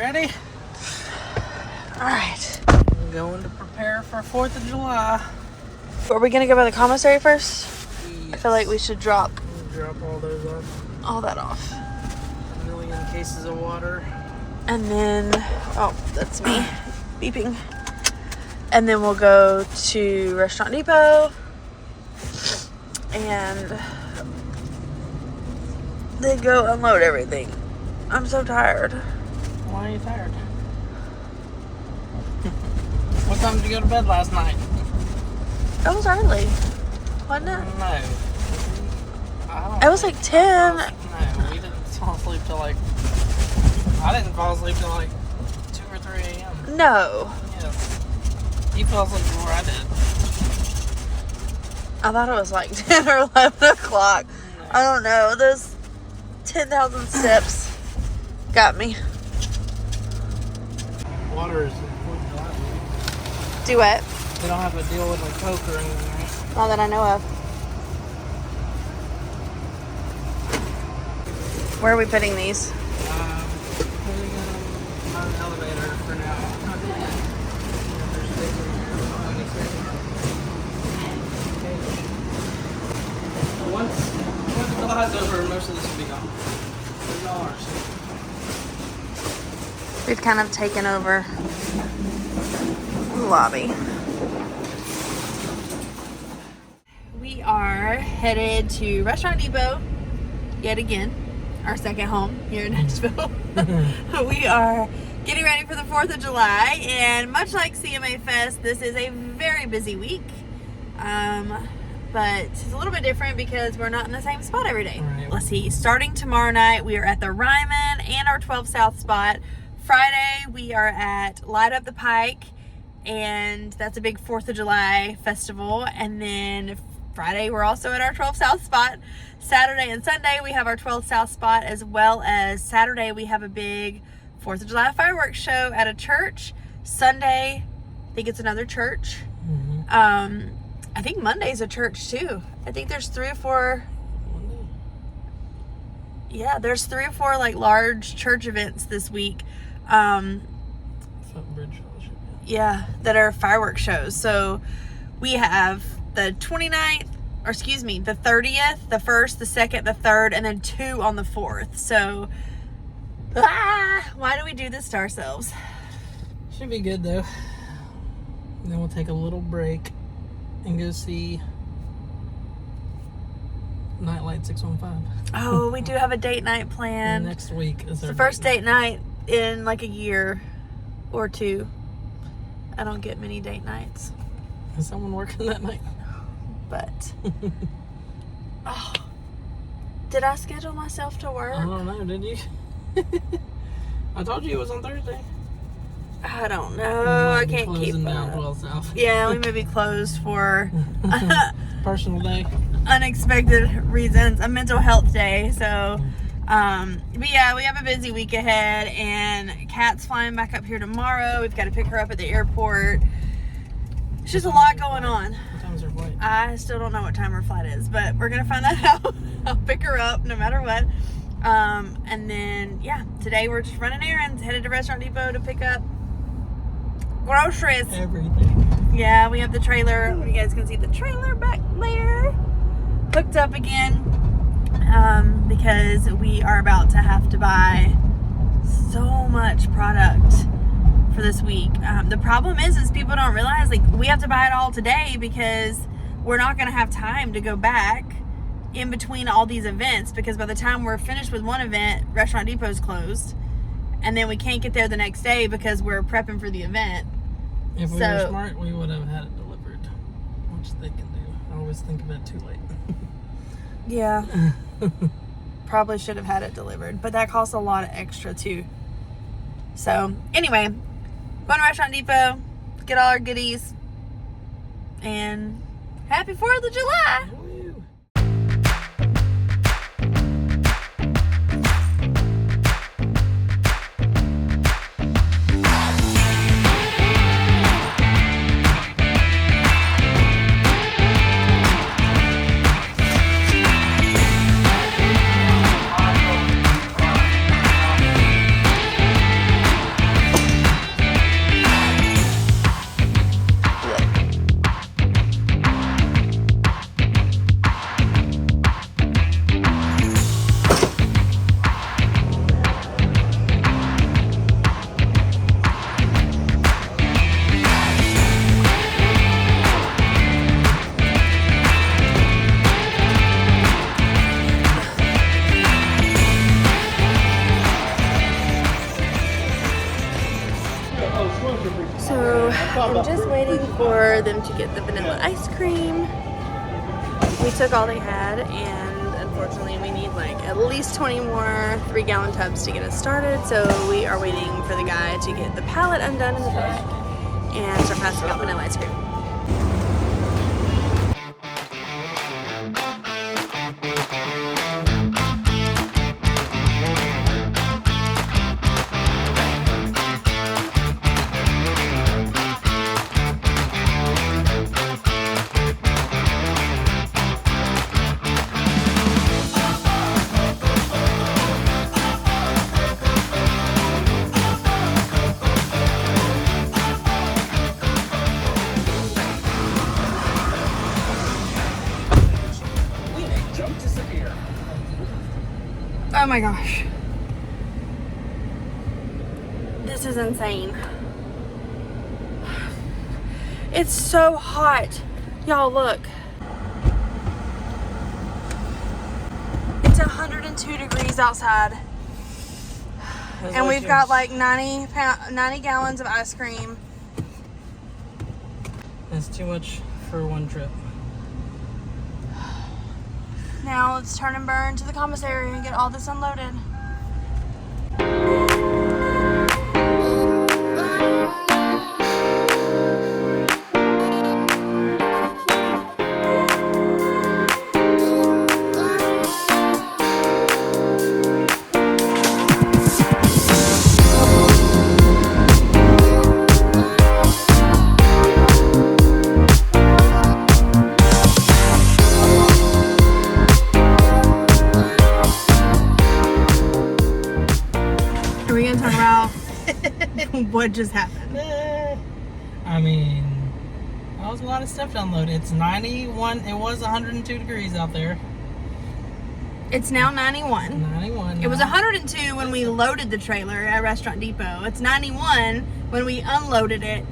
Ready? Alright. We're going to prepare for 4th of July. Are we gonna go by the commissary first? Yes. I feel like we should drop We'll drop all those off. all that off. 1 million cases of water. And then, oh, that's me beeping. And then we'll go to Restaurant Depot. And then go unload everything. I'm so tired. Why are you tired? What time did you go to bed last night? It was early, wasn't it? No. It was like 10. No, we didn't fall asleep till like... I didn't fall asleep till like 2 or 3 a.m. No. Yes. You fell asleep before I did. I thought it was like 10 or 11 o'clock. No. I don't know. Those 10,000 steps got me. Water is important to life. Do what? They don't have to deal with like Coke or anything, right? Not that I know of. Where are we putting these? Putting them on the elevator for now. Once July's over, most of this will be gone. It's all ours. We've kind of taken over the lobby. We are headed to Restaurant Depot yet again, our second home here in Hendersonville. We are getting ready for the 4th of July, and much like CMA Fest, this is a very busy week. But it's a little bit different because we're not in the same spot every day. Right. Let's see, starting tomorrow night, we are at the Ryman and our 12 South spot. Friday, we are at Light Up the Pike, and that's a big 4th of July festival. And then Friday, we're also at our 12 South spot. Saturday and Sunday, we have our 12 South spot, as well as Saturday, we have a big 4th of July fireworks show at a church. Sunday, I think it's another church. Mm-hmm. I think Monday's a church too. I think there's 3 or 4. Yeah, there's 3 or 4 like large church events this week. Bridge Fellowship. Yeah, that are fireworks shows. So we have the 29th, or excuse me, the 30th, the 1st, the 2nd, the 3rd, and then 2 on the 4th. So, why do we do this to ourselves? Should be good though. And then we'll take a little break and go see Nightlight 615. Oh, we do have a date night planned. Next week is It's our the first date night in like a year or 2. I don't get many date nights. Is someone working that night? But oh, did I schedule myself to work? I don't know, did you? I told you it was on Thursday. I don't know. I can't keep down up. 12 South. Yeah, we may be closed for Personal day. unexpected reasons, a mental health day. So, but yeah, we have a busy week ahead, and Kat's flying back up here tomorrow. We've got to pick her up at the airport. It's just a lot going on. What time's her flight? I still don't know what time her flight is, but we're gonna find that out. I'll pick her up no matter what. And then yeah, today we're just running errands, headed to Restaurant Depot to pick up groceries. Everything. Yeah, we have the trailer. You guys can see the trailer back there, hooked up again, because we are about to have to buy so much product for this week. The problem is people don't realize, like, we have to buy it all today because we're not going to have time to go back in between all these events, because by the time we're finished with one event, Restaurant Depot's closed, and then we can't get there the next day because we're prepping for the event. If we were smart, we would have had it delivered, which they can do. I always think of it too late. Yeah. Probably should have had it delivered, but that costs a lot of extra too. So anyway, going to Restaurant Depot, get all our goodies, and happy 4th of July! So I'm just waiting for them to get the vanilla ice cream. We took all they had, and unfortunately we need like at least 20 more 3-gallon tubs to get us started. So we are waiting for the guy to get the pallet undone in the back and start passing out vanilla ice cream. Oh my gosh. This is insane. It's so hot. Y'all look. It's 102 degrees outside. And we've got like 90 gallons of ice cream. That's too much for one trip. Now let's turn and burn to the commissary and get all this unloaded. What just happened? I mean, that was a lot of stuff to unload. It's 91. It was 102 degrees out there. It's now 91. 91. It was 102 when we loaded the trailer at Restaurant Depot. It's 91 when we unloaded it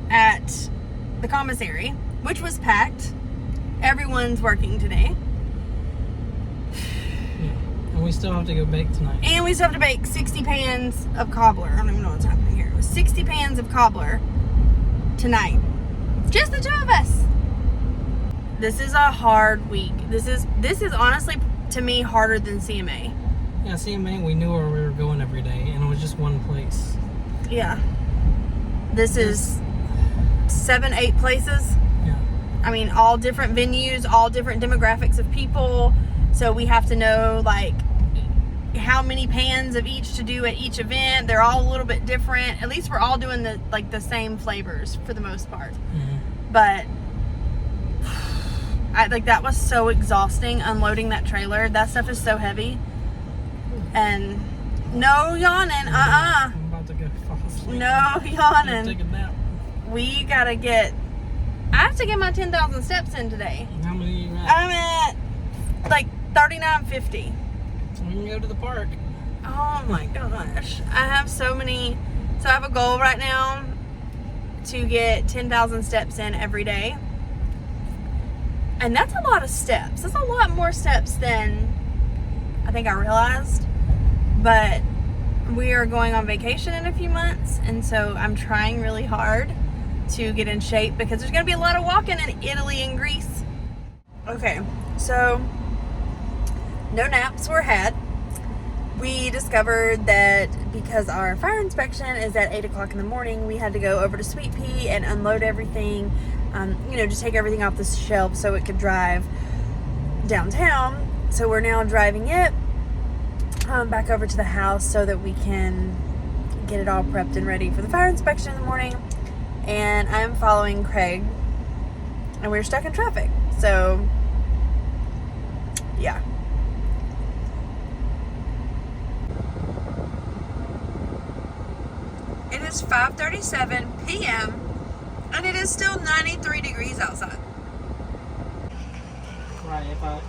at the commissary, which was packed. Everyone's working today. And we still have to go bake tonight. And we still have to bake 60 pans of cobbler. I don't even know what's happening here. 60 pans of cobbler tonight. Just the two of us. This is a hard week. This is honestly, to me, harder than CMA. Yeah, CMA, we knew where we were going every day, and it was just one place. Yeah. This is 7-8 places. Yeah. I mean, all different venues, all different demographics of people. So we have to know, like, how many pans of each to do at each event. They're all a little bit different. At least we're all doing the same flavors for the most part. Mm-hmm. But that was so exhausting unloading that trailer. That stuff is so heavy. And no yawning. I'm about to go fall asleep. No yawning. Take a nap. I have to get my 10,000 steps in today. How many are you at? I'm at like 3950. We can go to the park. Oh my gosh. I have so many. So I have a goal right now to get 10,000 steps in every day. And that's a lot of steps. That's a lot more steps than I think I realized. But we are going on vacation in a few months. And so I'm trying really hard to get in shape because there's going to be a lot of walking in Italy and Greece. Okay, so no naps were had. We discovered that because our fire inspection is at 8 o'clock in the morning, we had to go over to Sweet Pea and unload everything, just take everything off the shelf so it could drive downtown. So we're now driving it back over to the house so that we can get it all prepped and ready for the fire inspection in the morning. And I'm following Craig, and we're stuck in traffic. So, yeah. It is 5:37 p.m. and it is still 93 degrees outside. Right, if I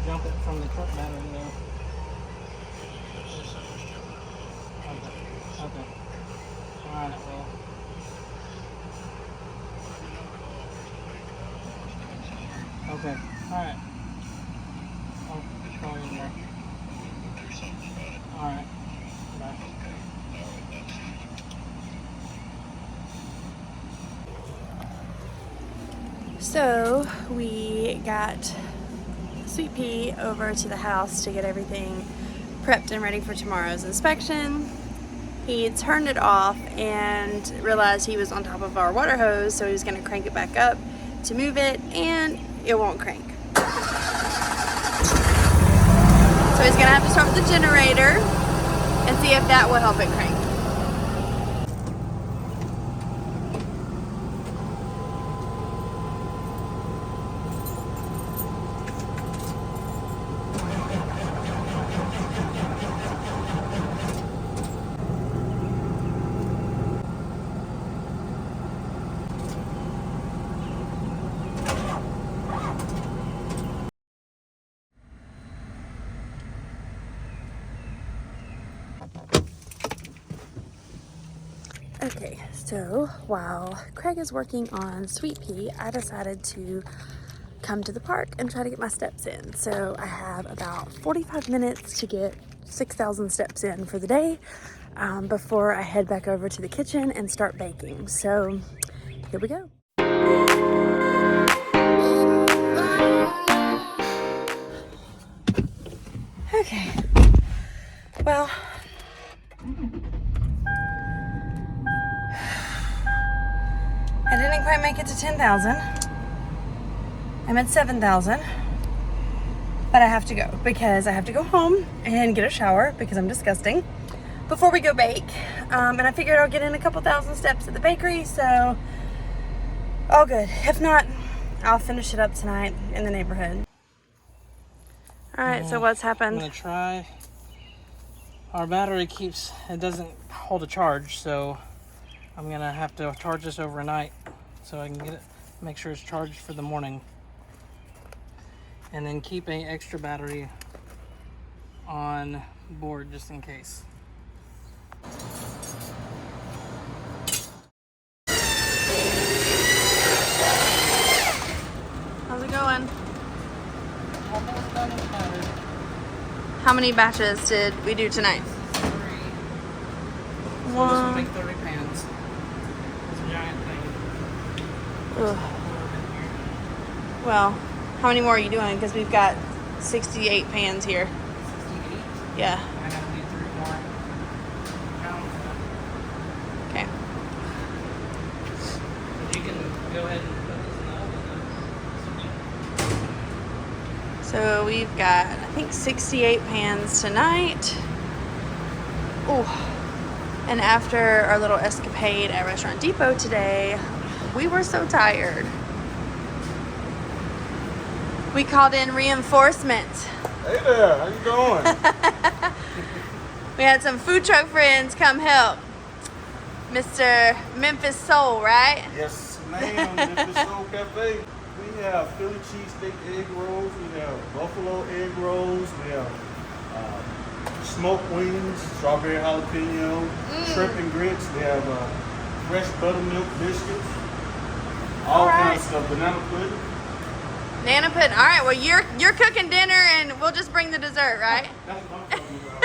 jump it from the truck battery there. Okay. Alright, well. Okay, alright. I'll call you in there. Alright. Bye. So we got Sweet Pea over to the house to get everything prepped and ready for tomorrow's inspection. He turned it off and realized he was on top of our water hose, so he was going to crank it back up to move it, and it won't crank. So he's going to have to start with the generator and see if that will help it crank. Okay, so while Craig is working on Sweet Pea, I decided to come to the park and try to get my steps in. So I have about 45 minutes to get 6,000 steps in for the day before I head back over to the kitchen and start baking. So here we go. Okay, well, I didn't quite make it to 10,000. I'm at 7,000. But I have to go because I have to go home and get a shower because I'm disgusting before we go bake. And I figured I'll get in a couple thousand steps at the bakery, so all good. If not, I'll finish it up tonight in the neighborhood. All right, so what's happened? I'm gonna try. Our battery it doesn't hold a charge, so I'm gonna have to charge this overnight so I can make sure it's charged for the morning. And then keep an extra battery on board just in case. How's it going? Almost done with the battery. How many batches did we do tonight? 3. So this will make 30 pans. It's a giant thing. Ugh. Well, how many more are you doing? Because we've got 68 pans here. 68? Yeah. I gotta do 3 more pounds. Okay. But you can go ahead and put this in the oven. So we've got, I think, 68 pans tonight. Ooh. And after our little escapade at Restaurant Depot today, we were so tired. We called in reinforcement. Hey there, how you doing? We had some food truck friends come help. Mr. Memphis Soul, right? Yes, ma'am. Memphis Soul Cafe. We have Philly cheesesteak egg rolls. We have buffalo egg rolls. We have smoked wings, strawberry jalapeno, shrimp and grits. We have fresh buttermilk biscuits. All kinds of stuff. Banana pudding. Banana pudding. All right. Well, you're cooking dinner, and we'll just bring the dessert, right? That's what I'm talking about.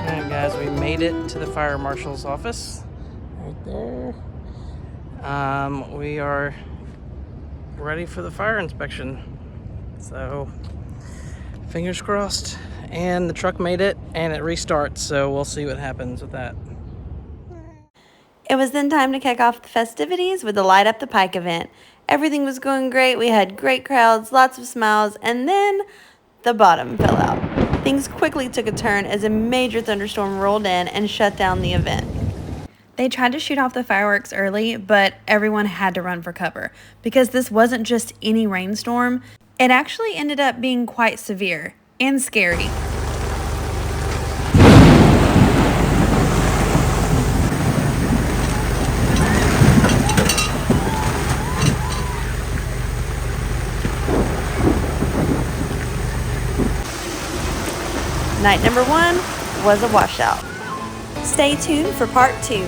Alright guys, we made it to the fire marshal's office. Right there. We are ready for the fire inspection. So, fingers crossed. And the truck made it, and it restarts, so we'll see what happens with that. It was then time to kick off the festivities with the Light Up the Pike event. Everything was going great. We had great crowds, lots of smiles, and then the bottom fell out. Things quickly took a turn as a major thunderstorm rolled in and shut down the event. They tried to shoot off the fireworks early, but everyone had to run for cover because this wasn't just any rainstorm. It actually ended up being quite severe and scary. Night number 1 was a washout. Stay tuned for part 2.